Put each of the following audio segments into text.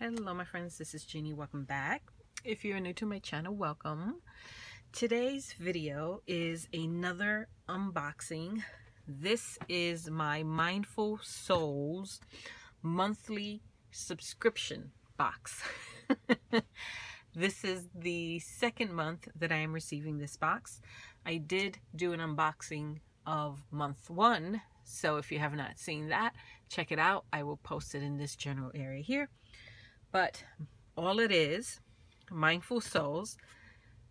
Hello my friends, this is Jeannie. Welcome back. If you're new to my channel, welcome. Today's video is another unboxing. This is my Mindful Souls monthly subscription box. This is the second month that I am receiving this box. I did do an unboxing of month one, so if you have not seen that, check it out. I will post it in this general area here. But all it is, Mindful Souls,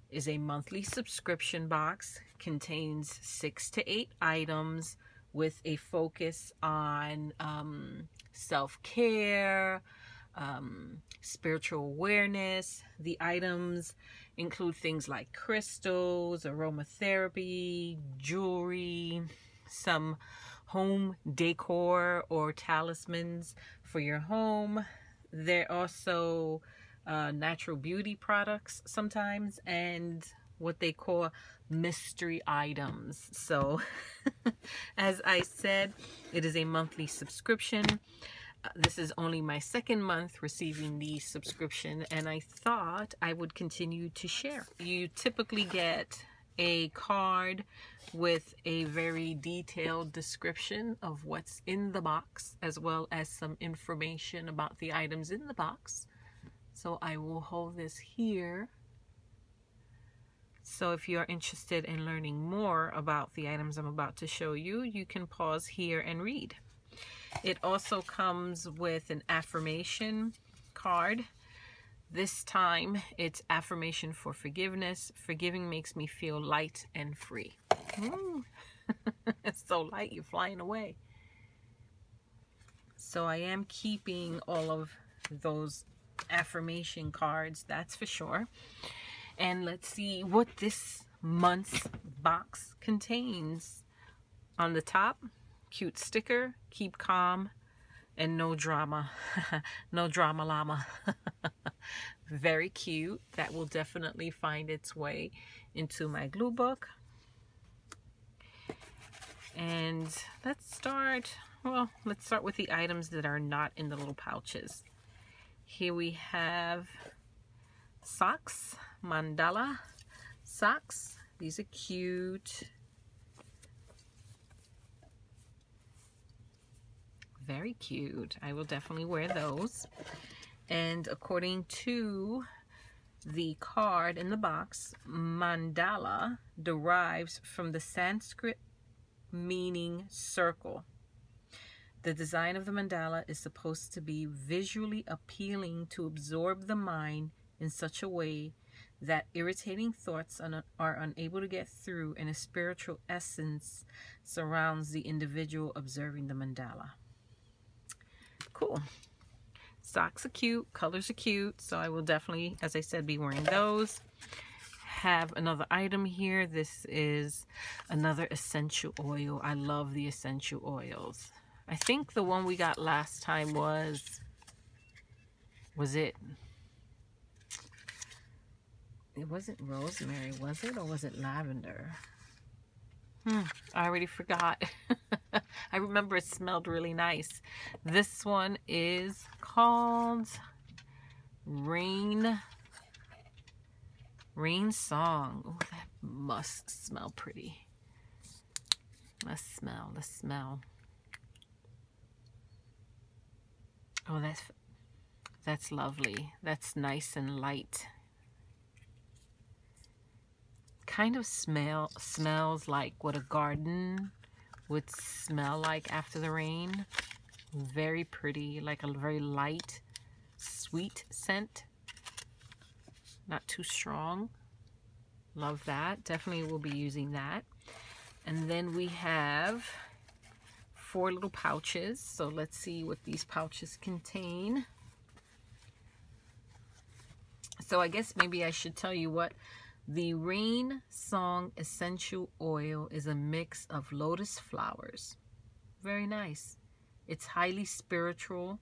is a monthly subscription box, contains 6 to 8 items with a focus on self-care, spiritual awareness. The items include things like crystals, aromatherapy, jewelry, some home decor or talismans for your home. They're also natural beauty products sometimes, and what they call mystery items. So as I said, it is a monthly subscription. This is only my second month receiving the subscription, and I thought I would continue to share. You typically get a card with a very detailed description of what's in the box, as well as some information about the items in the box. So I will hold this here. So if you are interested in learning more about the items I'm about to show you, you can pause here and read. It also comes with an affirmation card. This time it's affirmation for forgiveness. Forgiving makes me feel light and free. It's so light, you're flying away. So I am keeping all of those affirmation cards, that's for sure. And let's see what this month's box contains. On the top, cute sticker, keep calm and no drama. No drama llama. Very cute. That will definitely find its way into my glue book. And let's start with the items that are not in the little pouches. Here we have socks, mandala socks. These are cute. Very cute. I will definitely wear those. And according to the card in the box, mandala derives from the Sanskrit meaning circle. The design of the mandala is supposed to be visually appealing to absorb the mind in such a way that irritating thoughts are unable to get through, and a spiritual essence surrounds the individual observing the mandala. Cool. Socks are cute, colors are cute, so I will definitely, as I said, be wearing those. Have another item here. This is another essential oil. I love the essential oils. I think the one we got last time was it? It wasn't rosemary, was it? Or was it lavender? I already forgot. I remember it smelled really nice. This one is called Rain Song. Oh, that must smell pretty. Let's smell. Oh, that's lovely. That's nice and light. Kind of smells like what a garden would smell like after the rain. Very pretty, like a very light, sweet scent. Not too strong. Love that. Definitely will be using that. And then we have 4 little pouches. So let's see what these pouches contain. So I guess maybe I should tell you what the Rain Song Essential Oil is. A mix of lotus flowers. Very nice. It's highly spiritual,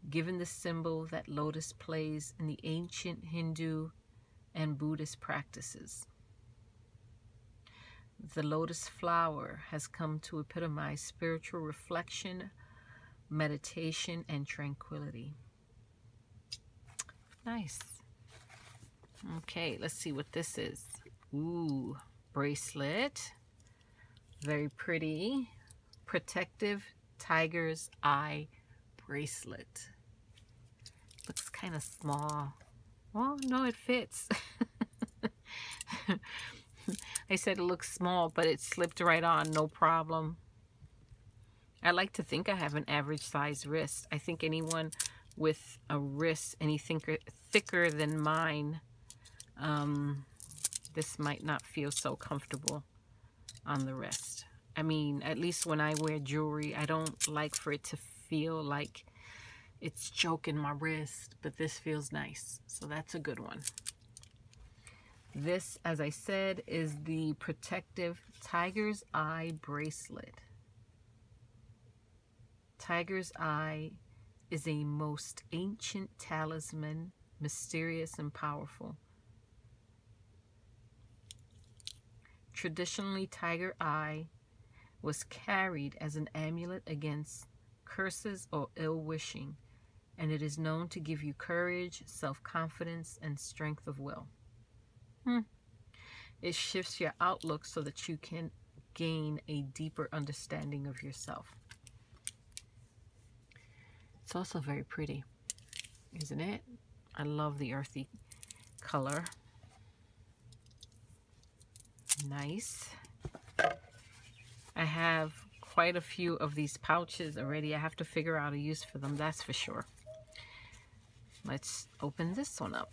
given the symbol that lotus plays in the ancient Hindu and Buddhist practices. The lotus flower has come to epitomize spiritual reflection, meditation, and tranquility. Nice. Okay, let's see what this is. Ooh, bracelet. Very pretty. Protective tiger's eye bracelet. Looks kind of small. Well, no, it fits. I said it looks small, but it slipped right on, no problem. I like to think I have an average size wrist. I think anyone with a wrist anything thicker than mine, this might not feel so comfortable on the wrist. I mean, at least when I wear jewelry, I don't like for it to feel like it's choking my wrist, but this feels nice. So that's a good one. This, as I said, is the Protective Tiger's Eye Bracelet. Tiger's Eye is a most ancient talisman, mysterious and powerful. Traditionally, Tiger Eye was carried as an amulet against curses or ill-wishing, and it is known to give you courage, self-confidence, and strength of will. It shifts your outlook so that you can gain a deeper understanding of yourself. It's also very pretty, isn't it? I love the earthy color. Nice. I have quite a few of these pouches already. I have to figure out a use for them, that's for sure. Let's open this one up.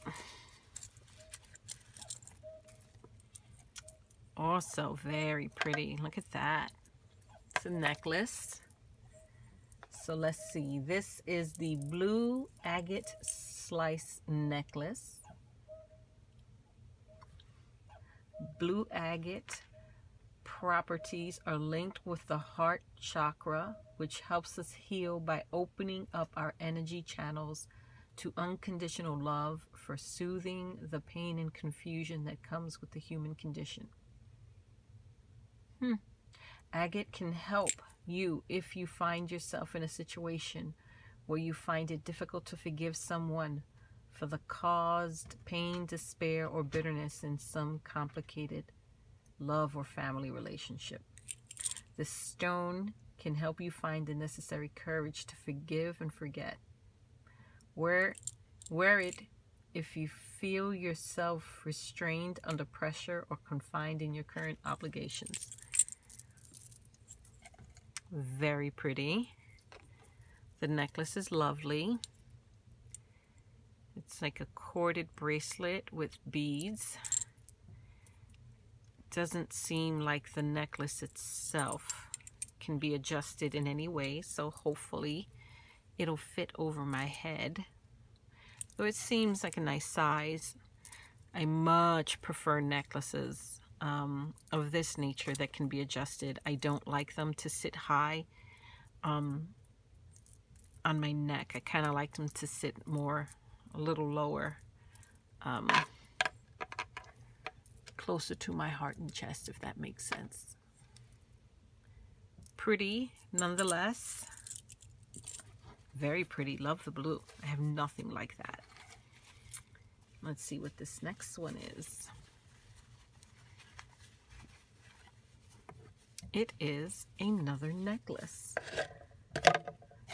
Also very pretty. Look at that. It's a necklace. So let's see. This is the blue agate slice necklace. Blue agate properties are linked with the heart chakra, which helps us heal by opening up our energy channels to unconditional love, for soothing the pain and confusion that comes with the human condition. Agate can help you if you find yourself in a situation where you find it difficult to forgive someone for the caused pain, despair, or bitterness in some complicated love or family relationship. This stone can help you find the necessary courage to forgive and forget. Wear it if you feel yourself restrained under pressure or confined in your current obligations. Very pretty. The necklace is lovely. It's like a corded bracelet with beads. It doesn't seem like the necklace itself can be adjusted in any way, so hopefully it'll fit over my head. Though it seems like a nice size. I much prefer necklaces of this nature that can be adjusted. I don't like them to sit high on my neck. I kind of like them to sit more, a little lower, closer to my heart and chest, if that makes sense. Pretty nonetheless. Very pretty. Love the blue. I have nothing like that. Let's see what this next one is. It is another necklace.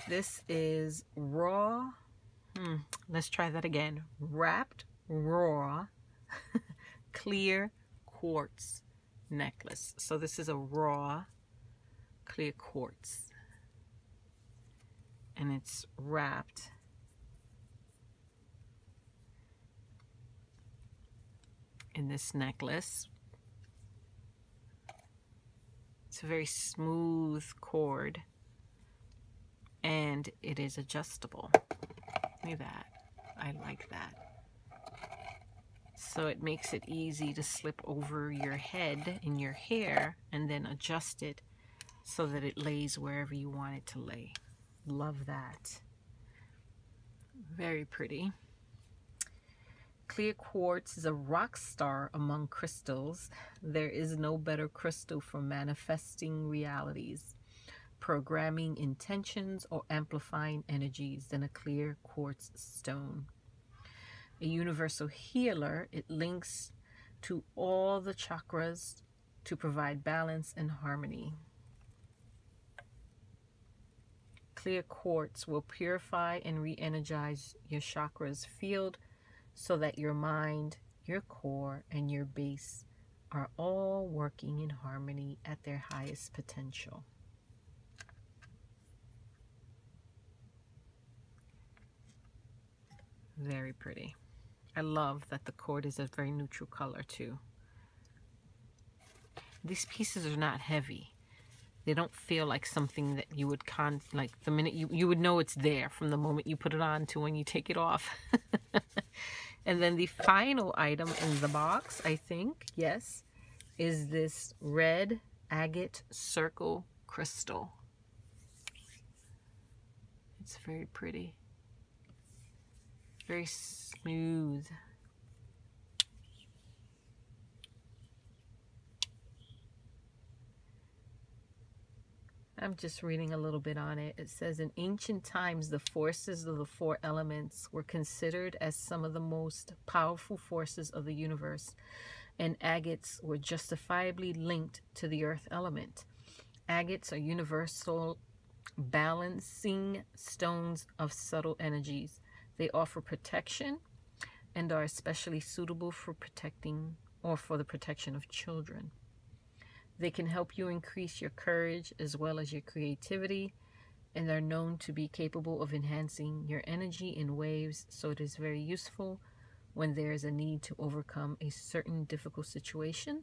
This is raw. Let's try that again. Wrapped raw clear quartz necklace. So this is a raw clear quartz. And it's wrapped in this necklace. It's a very smooth cord, and it is adjustable. Look at that. I like that. So it makes it easy to slip over your head in your hair and then adjust it so that it lays wherever you want it to lay. Love that. Very pretty. Clear quartz is a rock star among crystals. There is no better crystal for manifesting realities, programming intentions, or amplifying energies than a clear quartz stone. a universal healer. It links to all the chakras to provide balance and harmony. Clear quartz will purify and re-energize your chakras field so that your mind, your core, and your base are all working in harmony at their highest potential. Very pretty. I love that the cord is a very neutral color too. These pieces are not heavy. They don't feel like something that you would like the minute you would know it's there from the moment you put it on to when you take it off. And then the final item in the box, I think, yes, is this red agate circle crystal. It's very pretty. Very smooth. I'm just reading a little bit on it. It says, in ancient times, the forces of the four elements were considered as some of the most powerful forces of the universe, and agates were justifiably linked to the earth element. Agates are universal balancing stones of subtle energies. They offer protection and are especially suitable for protecting or for the protection of children. They can help you increase your courage as well as your creativity, and are known to be capable of enhancing your energy in waves, so it is very useful when there is a need to overcome a certain difficult situation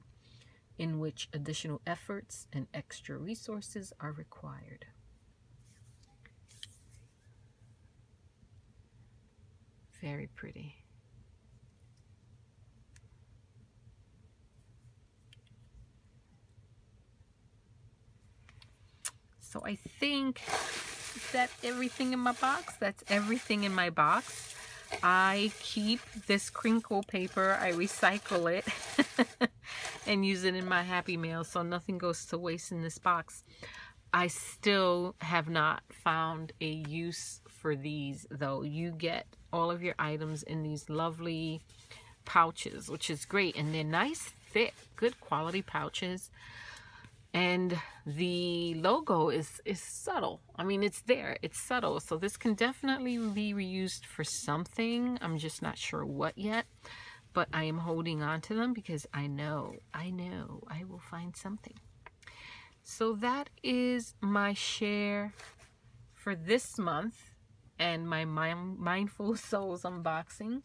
in which additional efforts and extra resources are required. Very pretty. So I think that's everything in my box. That's everything in my box. I keep this crinkle paper. I recycle it and use it in my Happy Mail, so nothing goes to waste in this box. I still have not found a use for these, though. You get all of your items in these lovely pouches, which is great. And they're nice, thick, good quality pouches. And the logo is subtle. I mean, it's there. It's subtle. So this can definitely be reused for something. I'm just not sure what yet. But I am holding on to them because I know I will find something. So that is my share for this month and my Mindful Souls unboxing.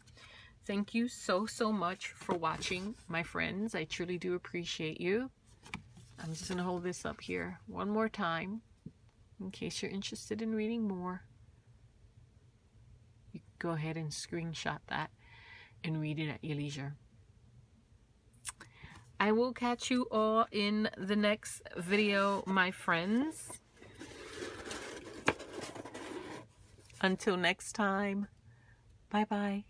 Thank you so much for watching, my friends. I truly do appreciate you. I'm just going to hold this up here one more time in case you're interested in reading more. You can go ahead and screenshot that and read it at your leisure. I will catch you all in the next video, my friends. Until next time, bye-bye.